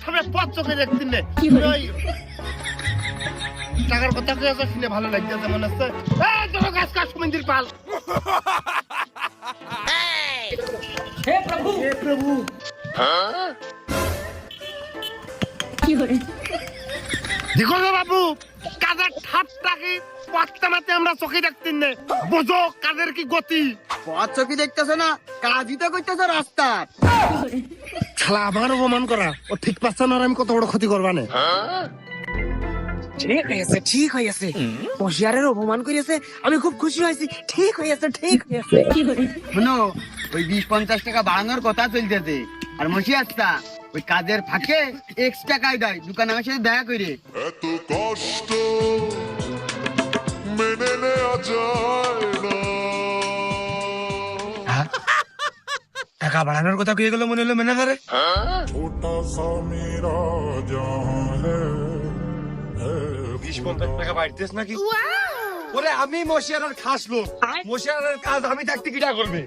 ঠাবে পথ চোখে দেখতেন না টাকার কথা শুনে ভালো লাগছে মনে হচ্ছে তোর গাছ কাজ সুমন্দির পাল हे प्रभु হে প্রভু দেখো তো বাবু কাজের ঠাপটাকে পাত্তা মাতে আমরা চোখে দেখতেন না বোঝো কাজের কি গতি পথ চোখে দেখতেছে না, কাজই তো করতেছে রাস্তার। শালা আমার অপমান করা ও ঠিক পাচ্ছে না আর আমি কত বড় ক্ষতি করবা না ঠিক হয়েছে বসিয়ারের অপমান করিয়েছে, আমি খুব খুশি হয়েছি। ঠিক হয়েছে শুনো, ওই 20-50 টাকা বাড়ানোর কথা চলতেছে, আর মসিয়ারটা ওই কাজের ফাঁকে এক্সট্রা টাকায় দেয় দোকানে আমার সাথে দেখা করে। এত কষ্ট মেনে নেওয়া যায় না। টাকা বাড়ানোর কথা কয়ে গেল মনে হলো ম্যানেজারে छोटा सा मेरा जहां है 20-50 টাকা বাড়তেছ নাকি ওরে আমি মশিয়ারের খাস লোক মশিয়ারের কাজ আমি থাকতে কিটা করবে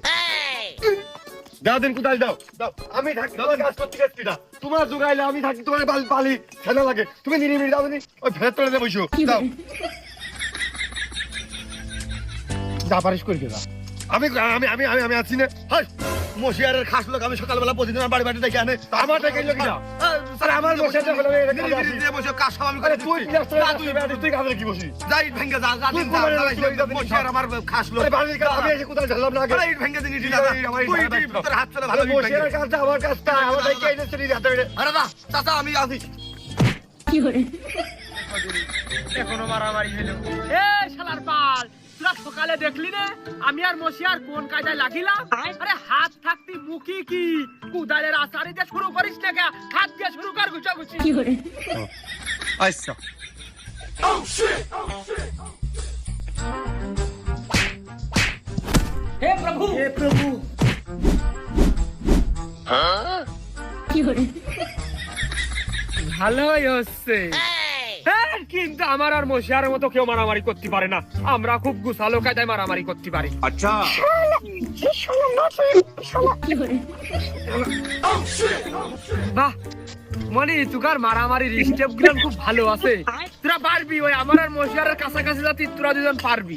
দাও দিন কোদাল দাও দাও আমি থাকি তোমার কাজ করতে গেছি না তোমার জোগাইলে আমি থাকি তোমার বালি খেলা লাগে তুমি নিরিমিরি দাও নি ওই ফেরত তোলে দে বসো দাও যা পারিস করে দে আমি আমি আমি আমি আমি আছি না হাই মশিয়ারের খাস লোক আমি সকালবেলা প্রতিদিন বাড়ি বাড়ি দেখে আনে আমার দেখে লোক না স্যার আমার মশিয়ারটা বলে এটা বসে কাজ সব আমি করে তুই তুই কাজে কি বসি যাই ভেঙ্গে যা যা মশিয়ার আমার খাস লোক আমি এসে কোথায় ঝালাম না আরে ইট ভেঙ্গে দিনি না তুই তোর হাত চলে ভালো মশিয়ারের কাজটা আমার কাজটা আমার দেখে এসে চলি হাতে আরে না চাচা আমি আসি এখনো মারামারি হলো এ শালার পাল তোরা সকালে দেখলি না আমি আর মশিয়ার কোন কাজে লাগিলাম আরে হাত থাকতে মুখি কি কুদালের আসারি দিয়ে শুরু করিস না কে হাত দিয়ে শুরু কর গুছাগুছি আচ্ছা हे प्रभु ভালোই হচ্ছে হ্যাঁ, কিন্তু আমার আর মশিয়ারের মতো কেউ মারামারি করতে পারে না আমরা খুব গুছালো কায়দায় মারামারি করতে পারি আচ্ছা বাহ মানে তুকার মারামারির স্টেপ গুলো খুব ভালো আছে তোরা পারবি ওই আমার আর মশিয়ারের কাছাকাছি যাতে তোরা দুজন পারবি